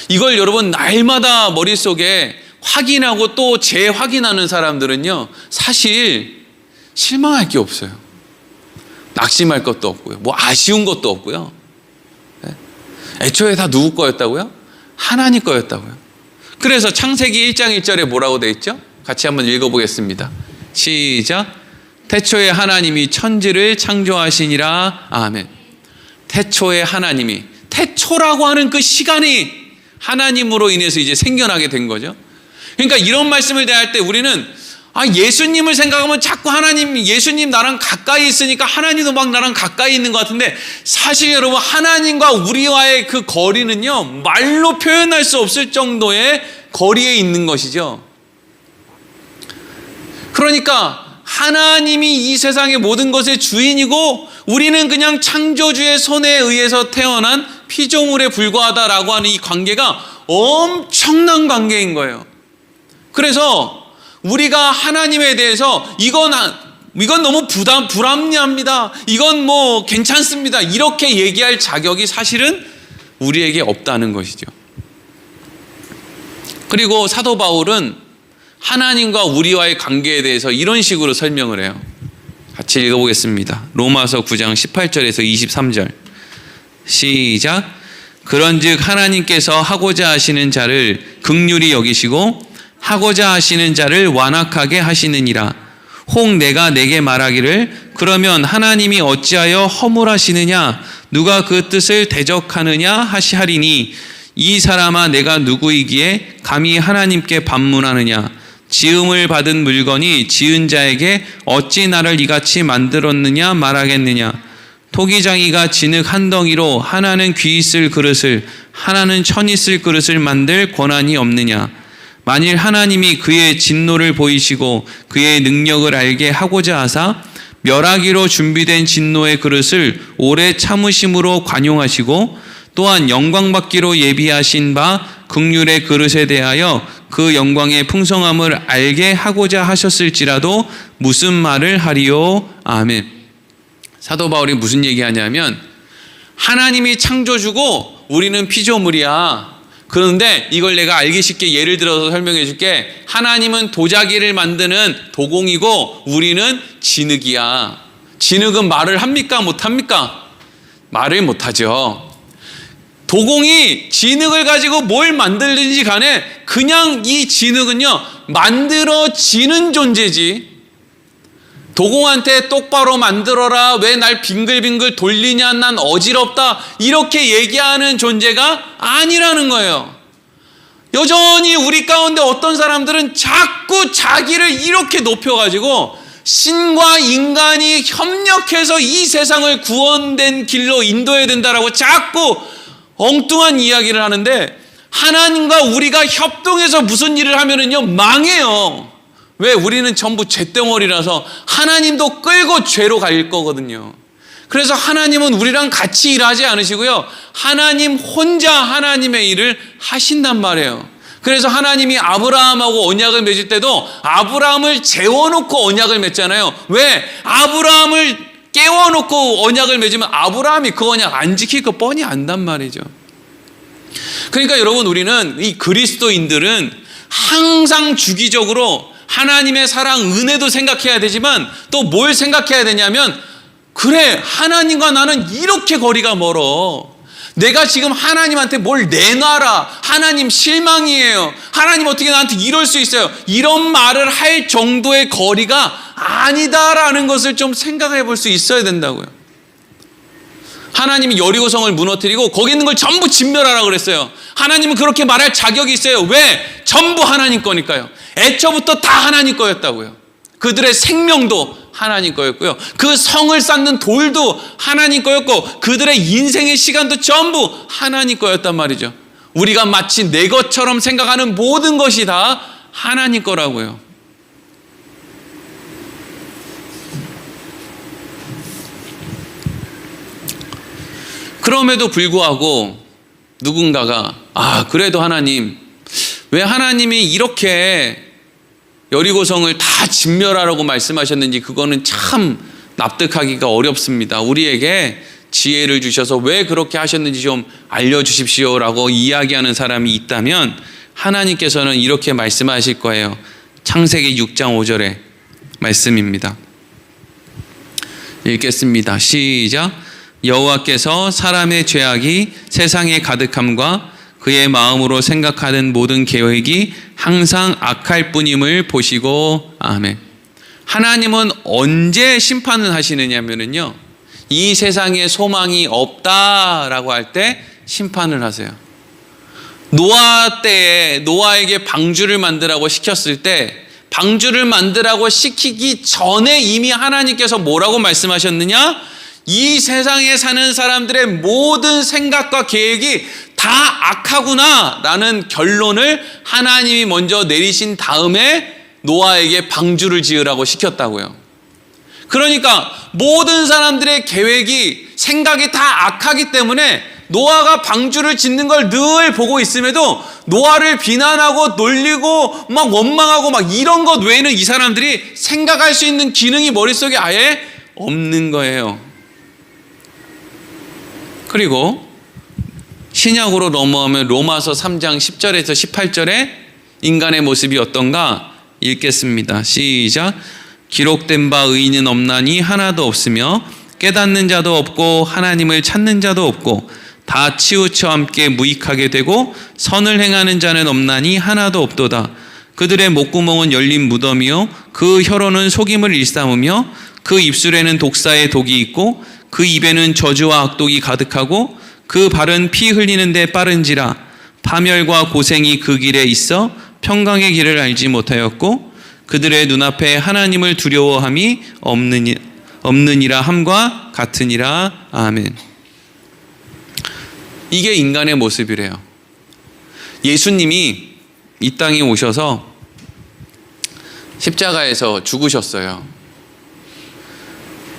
이걸 여러분 날마다 머릿속에 확인하고 또 재확인하는 사람들은요, 사실 실망할 게 없어요. 낙심할 것도 없고요. 뭐 아쉬운 것도 없고요. 애초에 다 누구 거였다고요? 하나님 거였다고요. 그래서 창세기 1장 1절에 뭐라고 돼 있죠? 같이 한번 읽어보겠습니다. 시작. 태초에 하나님이 천지를 창조하시니라. 아멘. 태초에 하나님이, 태초라고 하는 그 시간이 하나님으로 인해서 이제 생겨나게 된 거죠. 그러니까 이런 말씀을 대할 때 우리는 예수님을 생각하면 자꾸 하나님, 예수님 나랑 가까이 있으니까 하나님도 막 나랑 가까이 있는 것 같은데, 사실 여러분 하나님과 우리와의 그 거리는요, 말로 표현할 수 없을 정도의 거리에 있는 것이죠. 그러니까 하나님이 이 세상의 모든 것의 주인이고 우리는 그냥 창조주의 손에 의해서 태어난 피조물에 불과하다라고 하는 이 관계가 엄청난 관계인 거예요. 그래서 우리가 하나님에 대해서 이건 너무 불합리합니다. 이건 뭐 괜찮습니다. 이렇게 얘기할 자격이 사실은 우리에게 없다는 것이죠. 그리고 사도 바울은 하나님과 우리와의 관계에 대해서 이런 식으로 설명을 해요. 같이 읽어보겠습니다. 로마서 9장 18절에서 23절. 시작. 그런즉 하나님께서 하고자 하시는 자를 긍휼히 여기시고 하고자 하시는 자를 완악하게 하시느니라. 혹 내가 내게 말하기를 그러면 하나님이 어찌하여 허물하시느냐 누가 그 뜻을 대적하느냐 하시하리니 이 사람아 내가 누구이기에 감히 하나님께 반문하느냐 지음을 받은 물건이 지은 자에게 어찌 나를 이같이 만들었느냐 말하겠느냐 토기장이가 진흙 한 덩이로 하나는 귀 있을 그릇을 하나는 천 있을 그릇을 만들 권한이 없느냐 만일 하나님이 그의 진노를 보이시고 그의 능력을 알게 하고자 하사 멸하기로 준비된 진노의 그릇을 오래 참으심으로 관용하시고 또한 영광받기로 예비하신 바 긍휼의 그릇에 대하여 그 영광의 풍성함을 알게 하고자 하셨을지라도 무슨 말을 하리요? 아멘. 사도 바울이 무슨 얘기하냐면 하나님이 창조주고 우리는 피조물이야. 그런데 이걸 내가 알기 쉽게 예를 들어서 설명해 줄게. 하나님은 도자기를 만드는 도공이고 우리는 진흙이야. 진흙은 말을 합니까? 못합니까? 말을 못하죠. 도공이 진흙을 가지고 뭘 만들든지 간에 그냥 이 진흙은요 만들어지는 존재지. 도공한테 똑바로 만들어라, 왜 날 빙글빙글 돌리냐, 난 어지럽다, 이렇게 얘기하는 존재가 아니라는 거예요. 여전히 우리 가운데 어떤 사람들은 자꾸 자기를 이렇게 높여가지고 신과 인간이 협력해서 이 세상을 구원된 길로 인도해야 된다라고 자꾸 엉뚱한 이야기를 하는데, 하나님과 우리가 협동해서 무슨 일을 하면은요 망해요. 왜? 우리는 전부 죄덩어리라서 하나님도 끌고 죄로 갈 거거든요. 그래서 하나님은 우리랑 같이 일하지 않으시고요, 하나님 혼자 하나님의 일을 하신단 말이에요. 그래서 하나님이 아브라함하고 언약을 맺을 때도 아브라함을 재워놓고 언약을 맺잖아요. 왜? 아브라함을 깨워놓고 언약을 맺으면 아브라함이 그 언약 안 지킬 거 뻔히 안단 말이죠. 그러니까 여러분, 우리는 이 그리스도인들은 항상 주기적으로 하나님의 사랑, 은혜도 생각해야 되지만 또 뭘 생각해야 되냐면, 그래, 하나님과 나는 이렇게 거리가 멀어. 내가 지금 하나님한테 뭘 내놔라, 하나님 실망이에요, 하나님 어떻게 나한테 이럴 수 있어요, 이런 말을 할 정도의 거리가 아니다라는 것을 좀 생각해 볼 수 있어야 된다고요. 하나님이 여리고성을 무너뜨리고 거기 있는 걸 전부 진멸하라고 그랬어요. 하나님은 그렇게 말할 자격이 있어요. 왜? 전부 하나님 거니까요. 애초부터 다 하나님 거였다고요. 그들의 생명도 하나님 거였고요, 그 성을 쌓는 돌도 하나님 거였고, 그들의 인생의 시간도 전부 하나님 거였단 말이죠. 우리가 마치 내 것처럼 생각하는 모든 것이 다 하나님 거라고요. 그럼에도 불구하고 누군가가 그래도 하나님, 왜 하나님이 이렇게 여리고성을 다 진멸하라고 말씀하셨는지 그거는 참 납득하기가 어렵습니다. 우리에게 지혜를 주셔서 왜 그렇게 하셨는지 좀 알려주십시오라고 이야기하는 사람이 있다면 하나님께서는 이렇게 말씀하실 거예요. 창세기 6장 5절의 말씀입니다. 읽겠습니다. 시작. 여호와께서 사람의 죄악이 세상에 가득함과 그의 마음으로 생각하는 모든 계획이 항상 악할 뿐임을 보시고. 아멘. 하나님은 언제 심판을 하시느냐면요, 이 세상에 소망이 없다라고 할 때 심판을 하세요. 노아 때에 노아에게 방주를 만들라고 시켰을 때, 방주를 만들라고 시키기 전에 이미 하나님께서 뭐라고 말씀하셨느냐? 이 세상에 사는 사람들의 모든 생각과 계획이 다 악하구나 라는 결론을 하나님이 먼저 내리신 다음에 노아에게 방주를 지으라고 시켰다고요. 그러니까 모든 사람들의 계획이, 생각이 다 악하기 때문에 노아가 방주를 짓는 걸 늘 보고 있음에도 노아를 비난하고 놀리고 막 원망하고 막 이런 것 외에는 이 사람들이 생각할 수 있는 기능이 머릿속에 아예 없는 거예요. 그리고 신약으로 넘어오면 로마서 3장 10절에서 18절에 인간의 모습이 어떤가 읽겠습니다. 시작. 기록된 바 의인은 없나니 하나도 없으며 깨닫는 자도 없고 하나님을 찾는 자도 없고 다 치우쳐 함께 무익하게 되고 선을 행하는 자는 없나니 하나도 없도다. 그들의 목구멍은 열린 무덤이요 그 혀로는 속임을 일삼으며 그 입술에는 독사의 독이 있고 그 입에는 저주와 악독이 가득하고 그 발은 피 흘리는 데 빠른지라. 파멸과 고생이 그 길에 있어 평강의 길을 알지 못하였고 그들의 눈앞에 하나님을 두려워함이 없느니라 함과 같으니라. 아멘. 이게 인간의 모습이래요. 예수님이 이 땅에 오셔서 십자가에서 죽으셨어요.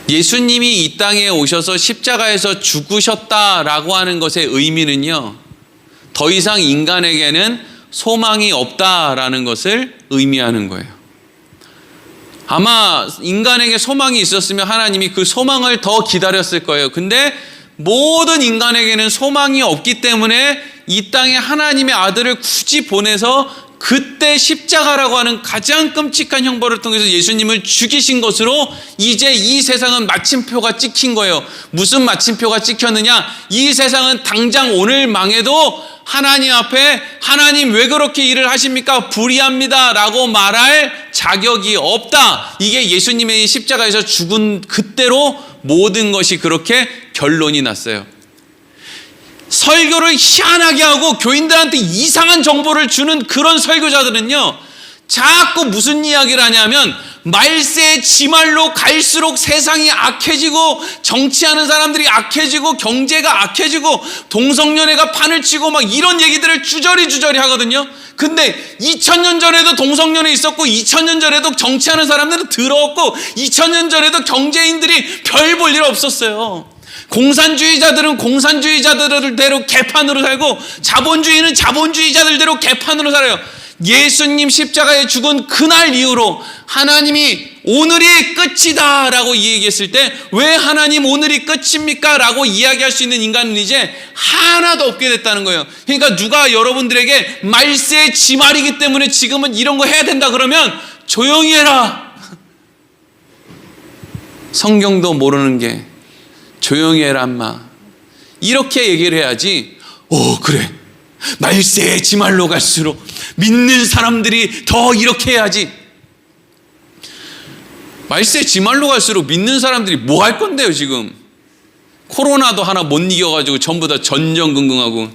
예수님이 이 땅에 오셔서 십자가에서 죽으셨다라고 하는 것의 의미는요, 더 이상 인간에게는 소망이 없다라는 것을 의미하는 거예요. 아마 인간에게 소망이 있었으면 하나님이 그 소망을 더 기다렸을 거예요. 근데 모든 인간에게는 소망이 없기 때문에 이 땅에 하나님의 아들을 굳이 보내서 그때 십자가라고 하는 가장 끔찍한 형벌을 통해서 예수님을 죽이신 것으로 이제 이 세상은 마침표가 찍힌 거예요. 무슨 마침표가 찍혔느냐? 이 세상은 당장 오늘 망해도 하나님 앞에 하나님 왜 그렇게 일을 하십니까? 불의합니다 라고 말할 자격이 없다. 이게 예수님의 십자가에서 죽은 그때로 모든 것이 그렇게 결론이 났어요. 설교를 희한하게 하고 교인들한테 이상한 정보를 주는 그런 설교자들은요, 자꾸 무슨 이야기를 하냐면 말세 지말로 갈수록 세상이 악해지고 정치하는 사람들이 악해지고 경제가 악해지고 동성연애가 판을 치고 막 이런 얘기들을 주저리 하거든요. 근데 2000년 전에도 동성연애 있었고 2000년 전에도 정치하는 사람들은 더러웠고 2000년 전에도 경제인들이 별 볼 일 없었어요. 공산주의자들은 공산주의자들대로 개판으로 살고 자본주의는 자본주의자들대로 개판으로 살아요. 예수님 십자가에 죽은 그날 이후로 하나님이 오늘이 끝이다 라고 얘기했을 때 왜 하나님 오늘이 끝입니까? 라고 이야기할 수 있는 인간은 이제 하나도 없게 됐다는 거예요. 그러니까 누가 여러분들에게 말세의 지말이기 때문에 지금은 이런 거 해야 된다 그러면 조용히 해라. 성경도 모르는 게 조용히 해라 인마 이렇게 얘기를 해야지. 그래 말세의 지말로 갈수록 믿는 사람들이 더 이렇게 해야지. 말세 지말로 갈수록 믿는 사람들이 뭐 할 건데요? 지금 코로나도 하나 못 이겨가지고 전부 다 전전긍긍하고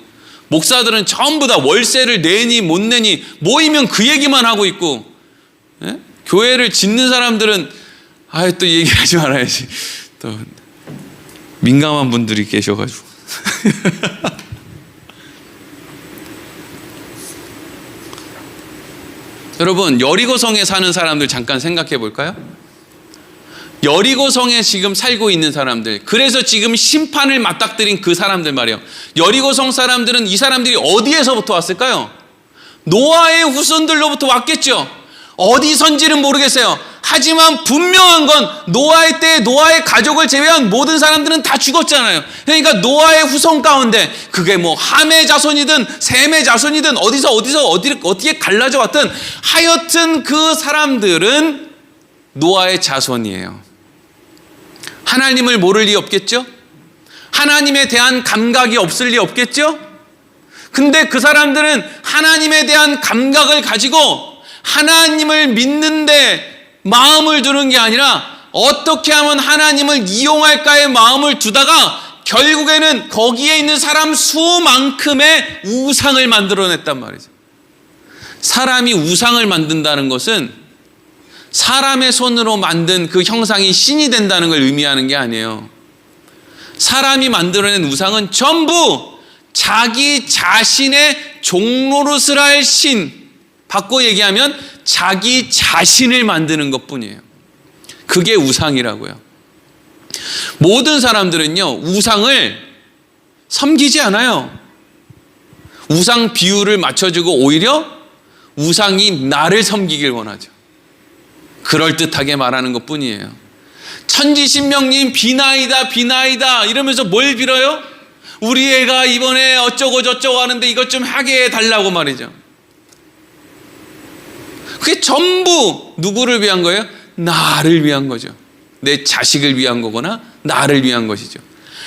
목사들은 전부 다 월세를 내니 못 내니 모이면 그 얘기만 하고 있고, 예? 교회를 짓는 사람들은 또 얘기하지 말아야지. 또 민감한 분들이 계셔가지고 여러분, 여리고성에 사는 사람들 잠깐 생각해 볼까요? 여리고성에 지금 살고 있는 사람들, 그래서 지금 심판을 맞닥뜨린 그 사람들 말이에요. 여리고성 사람들은 이 사람들이 어디에서부터 왔을까요? 노아의 후손들로부터 왔겠죠. 어디선지는 모르겠어요. 하지만 분명한 건 노아의 때에 노아의 가족을 제외한 모든 사람들은 다 죽었잖아요. 그러니까 노아의 후손 가운데 그게 뭐 함의 자손이든 셈의 자손이든 어떻게 갈라져 왔든 하여튼 그 사람들은 노아의 자손이에요. 하나님을 모를 리 없겠죠? 하나님에 대한 감각이 없을 리 없겠죠? 근데 그 사람들은 하나님에 대한 감각을 가지고 하나님을 믿는데 마음을 두는 게 아니라 어떻게 하면 하나님을 이용할까의 마음을 두다가 결국에는 거기에 있는 사람 수만큼의 우상을 만들어냈단 말이죠. 사람이 우상을 만든다는 것은 사람의 손으로 만든 그 형상이 신이 된다는 걸 의미하는 게 아니에요. 사람이 만들어낸 우상은 전부 자기 자신의 종노릇을 할 신, 바꿔 얘기하면 자기 자신을 만드는 것뿐이에요. 그게 우상이라고요. 모든 사람들은요, 우상을 섬기지 않아요. 우상 비율을 맞춰주고 오히려 우상이 나를 섬기길 원하죠. 그럴듯하게 말하는 것뿐이에요. 천지신명님 비나이다 이러면서 뭘 빌어요? 우리 애가 이번에 어쩌고 저쩌고 하는데 이것 좀 하게 해달라고 말이죠. 그게 전부 누구를 위한 거예요? 나를 위한 거죠. 내 자식을 위한 거거나 나를 위한 것이죠.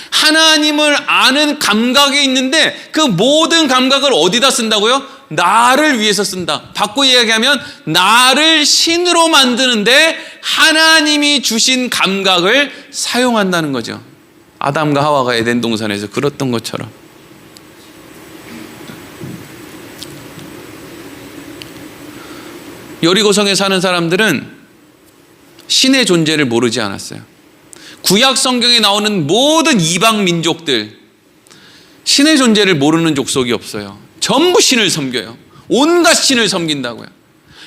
하나님을 아는 감각이 있는데 그 모든 감각을 어디다 쓴다고요? 나를 위해서 쓴다. 바꿔 이야기하면 나를 신으로 만드는데 하나님이 주신 감각을 사용한다는 거죠. 아담과 하와가 에덴 동산에서 그랬던 것처럼. 여리고성에 사는 사람들은 신의 존재를 모르지 않았어요. 구약 성경에 나오는 모든 이방 민족들 신의 존재를 모르는 족속이 없어요. 전부 신을 섬겨요. 온갖 신을 섬긴다고요.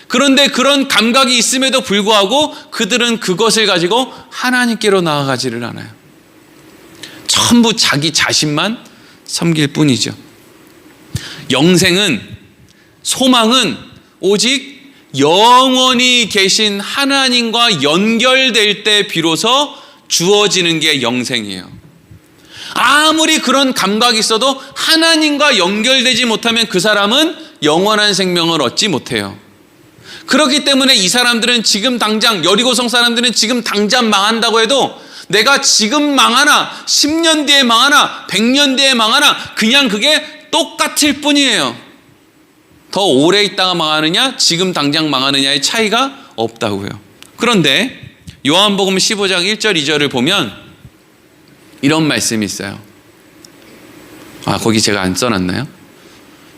그런데 그런 감각이 있음에도 불구하고 그들은 그것을 가지고 하나님께로 나아가지를 않아요. 전부 자기 자신만 섬길 뿐이죠. 영생은, 소망은 오직 영원히 계신 하나님과 연결될 때 비로소 주어지는 게 영생이에요. 아무리 그런 감각이 있어도 하나님과 연결되지 못하면 그 사람은 영원한 생명을 얻지 못해요. 그렇기 때문에 이 사람들은 지금 당장, 여리고성 사람들은 지금 당장 망한다고 해도 내가 지금 망하나 10년 뒤에 망하나 100년 뒤에 망하나 그냥 그게 똑같을 뿐이에요. 더 오래 있다가 망하느냐 지금 당장 망하느냐의 차이가 없다고요. 그런데 요한복음 15장 1절 2절을 보면 이런 말씀이 있어요. 거기 제가 안 써놨나요?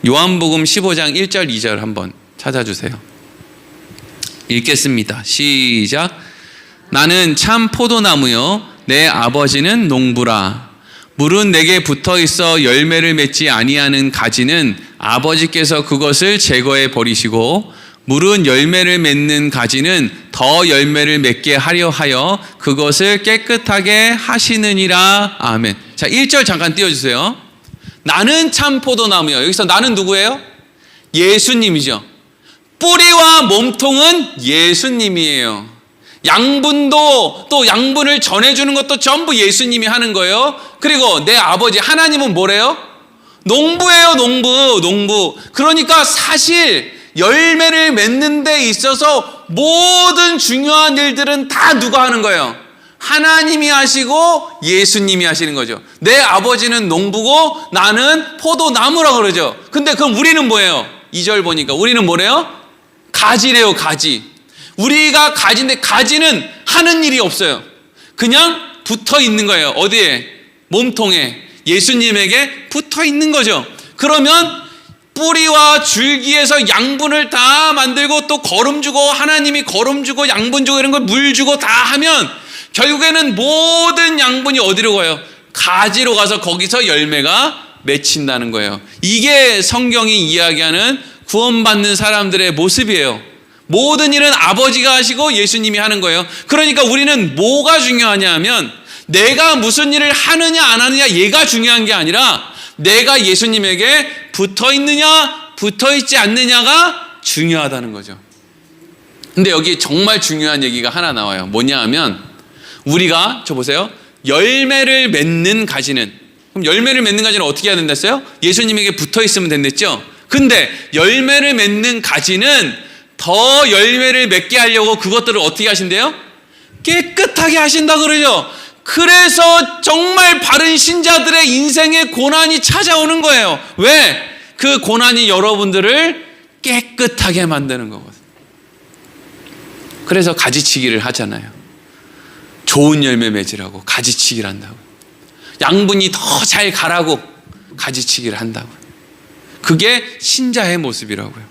요한복음 15장 1절 2절 한번 찾아주세요. 읽겠습니다. 시작. 나는 참 포도나무요 내 아버지는 농부라. 물은 내게 붙어 있어 열매를 맺지 아니하는 가지는 아버지께서 그것을 제거해 버리시고 물은 열매를 맺는 가지는 더 열매를 맺게 하려 하여 그것을 깨끗하게 하시느니라. 아멘. 자, 1절 잠깐 띄워주세요. 나는 참 포도나무요. 여기서 나는 누구예요? 예수님이죠. 뿌리와 몸통은 예수님이에요. 양분도 또 양분을 전해주는 것도 전부 예수님이 하는 거예요. 그리고 내 아버지 하나님은 뭐래요? 농부예요. 농부. 그러니까 사실 열매를 맺는 데 있어서 모든 중요한 일들은 다 누가 하는 거예요? 하나님이 하시고 예수님이 하시는 거죠. 내 아버지는 농부고 나는 포도나무라고 그러죠. 근데 그럼 우리는 뭐예요? 2절 보니까 우리는 뭐래요? 가지래요. 가지. 우리가 가지인데 가지는 하는 일이 없어요. 그냥 붙어 있는 거예요. 어디에? 몸통에. 예수님에게 붙어 있는 거죠. 그러면 뿌리와 줄기에서 양분을 다 만들고 또 거름 주고 하나님이 거름 주고 양분 주고 이런 걸 물 주고 다 하면 결국에는 모든 양분이 어디로 가요? 가지로 가서 거기서 열매가 맺힌다는 거예요. 이게 성경이 이야기하는 구원받는 사람들의 모습이에요. 모든 일은 아버지가 하시고 예수님이 하는 거예요. 그러니까 우리는 뭐가 중요하냐 하면 내가 무슨 일을 하느냐 안 하느냐 얘가 중요한 게 아니라 내가 예수님에게 붙어 있느냐 붙어 있지 않느냐가 중요하다는 거죠. 근데 여기 정말 중요한 얘기가 하나 나와요. 뭐냐 하면 우리가 저 보세요. 열매를 맺는 가지는, 그럼 열매를 맺는 가지는 어떻게 해야 된다 했어요? 예수님에게 붙어 있으면 된댔죠. 근데 열매를 맺는 가지는 더 열매를 맺게 하려고 그것들을 어떻게 하신대요? 깨끗하게 하신다 그러죠. 그래서 정말 바른 신자들의 인생에 고난이 찾아오는 거예요. 왜? 그 고난이 여러분들을 깨끗하게 만드는 거거든요. 그래서 가지치기를 하잖아요. 좋은 열매 맺으라고 가지치기를 한다고. 양분이 더 잘 가라고 가지치기를 한다고. 그게 신자의 모습이라고요.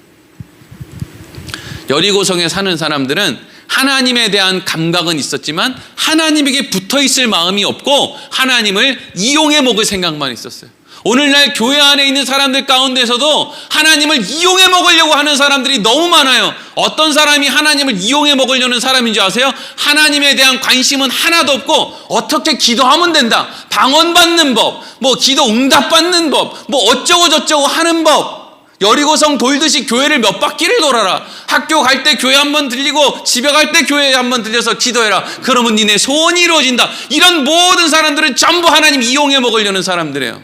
여리고성에 사는 사람들은 하나님에 대한 감각은 있었지만 하나님에게 붙어 있을 마음이 없고 하나님을 이용해 먹을 생각만 있었어요. 오늘날 교회 안에 있는 사람들 가운데서도 하나님을 이용해 먹으려고 하는 사람들이 너무 많아요. 어떤 사람이 하나님을 이용해 먹으려는 사람인 줄 아세요? 하나님에 대한 관심은 하나도 없고 어떻게 기도하면 된다, 방언받는 법, 기도 응답받는 법, 어쩌고 저쩌고 하는 법. 여리고성 돌듯이 교회를 몇 바퀴를 돌아라. 학교 갈 때 교회 한번 들리고 집에 갈 때 교회 한번 들려서 기도해라. 그러면 니네 소원이 이루어진다. 이런 모든 사람들은 전부 하나님 이용해 먹으려는 사람들이에요.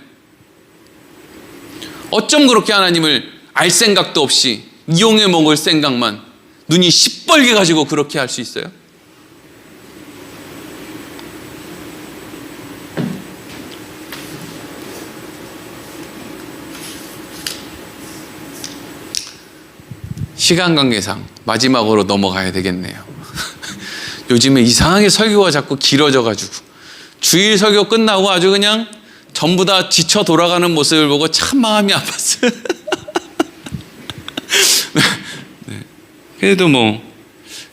어쩜 그렇게 하나님을 알 생각도 없이 이용해 먹을 생각만 눈이 시뻘게 가지고 그렇게 할 수 있어요? 시간 관계상 마지막으로 넘어가야 되겠네요. 요즘에 이상하게 설교가 자꾸 길어져가지고 주일 설교 끝나고 아주 그냥 전부 다 지쳐 돌아가는 모습을 보고 참 마음이 아팠어요. 네. 그래도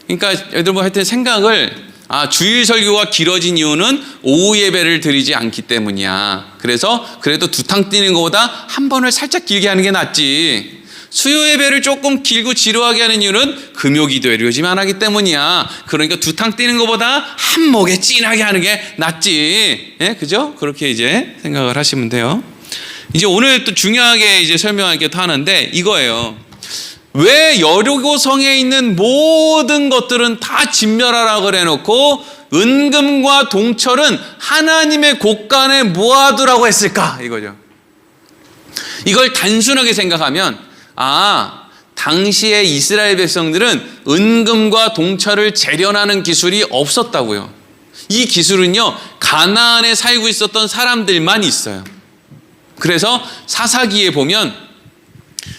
그러니까 여러분 하여튼 생각을 주일 설교가 길어진 이유는 오후 예배를 드리지 않기 때문이야. 그래서 그래도 두 탕 뛰는 것보다 한 번을 살짝 길게 하는 게 낫지. 수요 예배를 조금 길고 지루하게 하는 이유는 금요 기도회를 요즘 안 하기 때문이야. 그러니까 두 탕 뛰는 것보다 한 목에 찐하게 하는 게 낫지. 예, 그죠? 그렇게 이제 생각을 하시면 돼요. 이제 오늘 또 중요하게 이제 설명하기도 하는데 이거예요. 왜 여리고성에 있는 모든 것들은 다 진멸하라 그래 놓고 은금과 동철은 하나님의 곳간에 모아두라고 했을까? 이거죠. 이걸 단순하게 생각하면 당시에 이스라엘 백성들은 은금과 동철을 재련하는 기술이 없었다고요. 이 기술은요, 가나안에 살고 있었던 사람들만 있어요. 그래서 사사기에 보면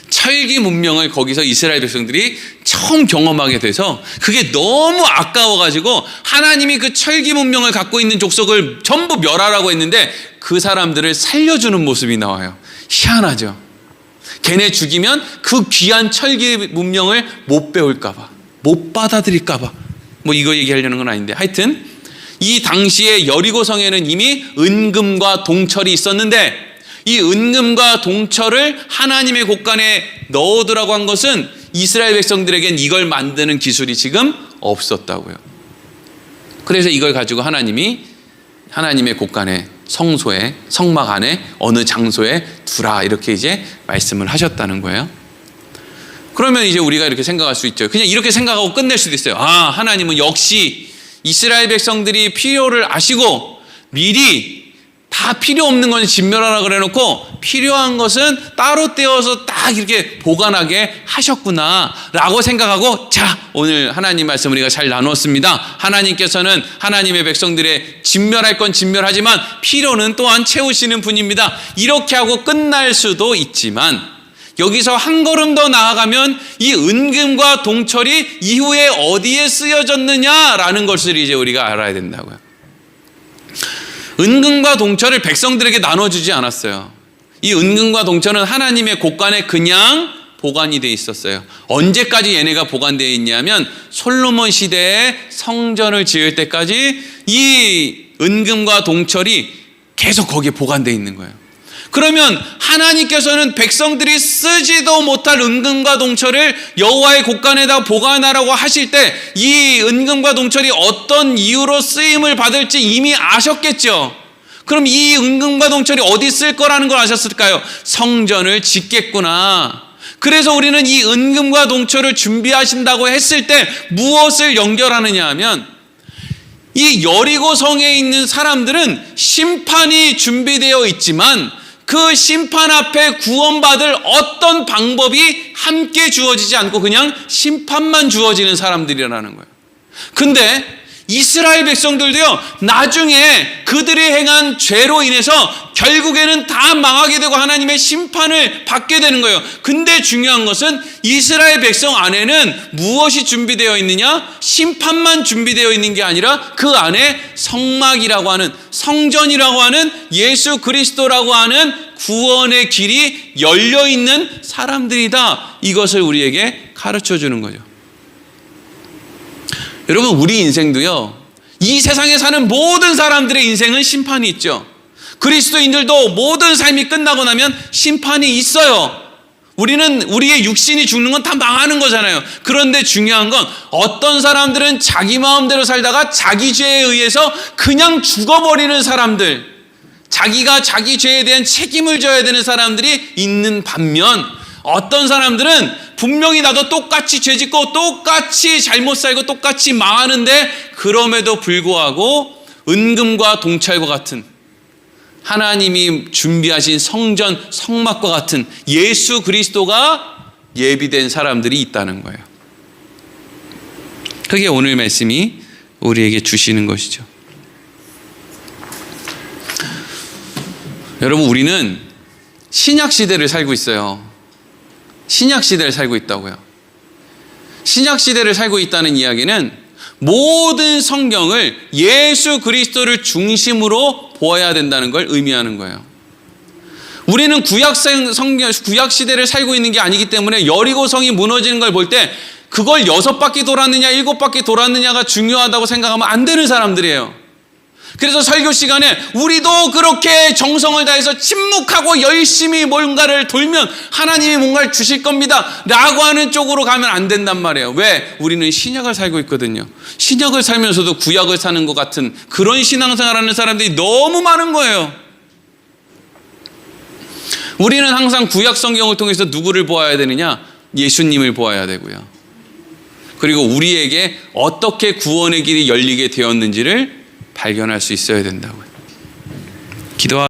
철기 문명을 거기서 이스라엘 백성들이 처음 경험하게 돼서 그게 너무 아까워가지고 하나님이 그 철기 문명을 갖고 있는 족속을 전부 멸하라고 했는데 그 사람들을 살려주는 모습이 나와요. 희한하죠. 걔네 죽이면 그 귀한 철기 문명을 못 배울까봐, 못 받아들일까봐 이거 얘기하려는 건 아닌데 하여튼 이 당시에 여리고성에는 이미 은금과 동철이 있었는데 이 은금과 동철을 하나님의 곳간에 넣어두라고 한 것은 이스라엘 백성들에겐 이걸 만드는 기술이 지금 없었다고요. 그래서 이걸 가지고 하나님이 하나님의 곳간에 성소에 성막 안에 어느 장소에 두라 이렇게 이제 말씀을 하셨다는 거예요. 그러면 이제 우리가 이렇게 생각할 수 있죠. 그냥 이렇게 생각하고 끝낼 수도 있어요. 하나님은 역시 이스라엘 백성들이 필요를 아시고 미리 다 필요 없는 건 진멸하라 그래 놓고 필요한 것은 따로 떼어서 딱 이렇게 보관하게 하셨구나 라고 생각하고 오늘 하나님 말씀 우리가 잘 나눴습니다. 하나님께서는 하나님의 백성들의 진멸할 건 진멸하지만 필요는 또한 채우시는 분입니다. 이렇게 하고 끝날 수도 있지만 여기서 한 걸음 더 나아가면 이 은금과 동철이 이후에 어디에 쓰여졌느냐라는 것을 이제 우리가 알아야 된다고요. 은금과 동철을 백성들에게 나눠주지 않았어요. 이 은금과 동철은 하나님의 곳간에 그냥 보관이 돼 있었어요. 언제까지 얘네가 보관되어 있냐면 솔로몬 시대에 성전을 지을 때까지 이 은금과 동철이 계속 거기에 보관되어 있는 거예요. 그러면 하나님께서는 백성들이 쓰지도 못할 은금과 동철을 여호와의 곳간에다 보관하라고 하실 때 이 은금과 동철이 어떤 이유로 쓰임을 받을지 이미 아셨겠죠. 그럼 이 은금과 동철이 어디 쓸 거라는 걸 아셨을까요? 성전을 짓겠구나. 그래서 우리는 이 은금과 동철을 준비하신다고 했을 때 무엇을 연결하느냐 하면 이 여리고 성에 있는 사람들은 심판이 준비되어 있지만 그 심판 앞에 구원받을 어떤 방법이 함께 주어지지 않고 그냥 심판만 주어지는 사람들이라는 거예요. 근데 이스라엘 백성들도요, 나중에 그들이 행한 죄로 인해서 결국에는 다 망하게 되고 하나님의 심판을 받게 되는 거예요. 근데 중요한 것은 이스라엘 백성 안에는 무엇이 준비되어 있느냐? 심판만 준비되어 있는 게 아니라 그 안에 성막이라고 하는, 성전이라고 하는, 예수 그리스도라고 하는 구원의 길이 열려있는 사람들이다. 이것을 우리에게 가르쳐 주는 거죠. 여러분, 우리 인생도요, 이 세상에 사는 모든 사람들의 인생은 심판이 있죠. 그리스도인들도 모든 삶이 끝나고 나면 심판이 있어요. 우리는 우리의 육신이 죽는 건 다 망하는 거잖아요. 그런데 중요한 건 어떤 사람들은 자기 마음대로 살다가 자기 죄에 의해서 그냥 죽어버리는 사람들, 자기가 자기 죄에 대한 책임을 져야 되는 사람들이 있는 반면 어떤 사람들은 분명히 나도 똑같이 죄짓고 똑같이 잘못 살고 똑같이 망하는데 그럼에도 불구하고 은금과 동철과 같은 하나님이 준비하신 성전, 성막과 같은 예수 그리스도가 예비된 사람들이 있다는 거예요. 그게 오늘 말씀이 우리에게 주시는 것이죠. 여러분, 우리는 신약 시대를 살고 있어요. 신약 시대를 살고 있다고요. 신약 시대를 살고 있다는 이야기는 모든 성경을 예수 그리스도를 중심으로 보아야 된다는 걸 의미하는 거예요. 우리는 구약 시대를 살고 있는 게 아니기 때문에 여리고성이 무너지는 걸 볼 때 그걸 6바퀴 돌았느냐 7바퀴 돌았느냐가 중요하다고 생각하면 안 되는 사람들이에요. 그래서 설교 시간에 우리도 그렇게 정성을 다해서 침묵하고 열심히 뭔가를 돌면 하나님이 뭔가를 주실 겁니다 라고 하는 쪽으로 가면 안 된단 말이에요. 왜? 우리는 신약을 살고 있거든요. 신약을 살면서도 구약을 사는 것 같은 그런 신앙생활하는 사람들이 너무 많은 거예요. 우리는 항상 구약 성경을 통해서 누구를 보아야 되느냐? 예수님을 보아야 되고요. 그리고 우리에게 어떻게 구원의 길이 열리게 되었는지를 발견할 수 있어야 된다고요.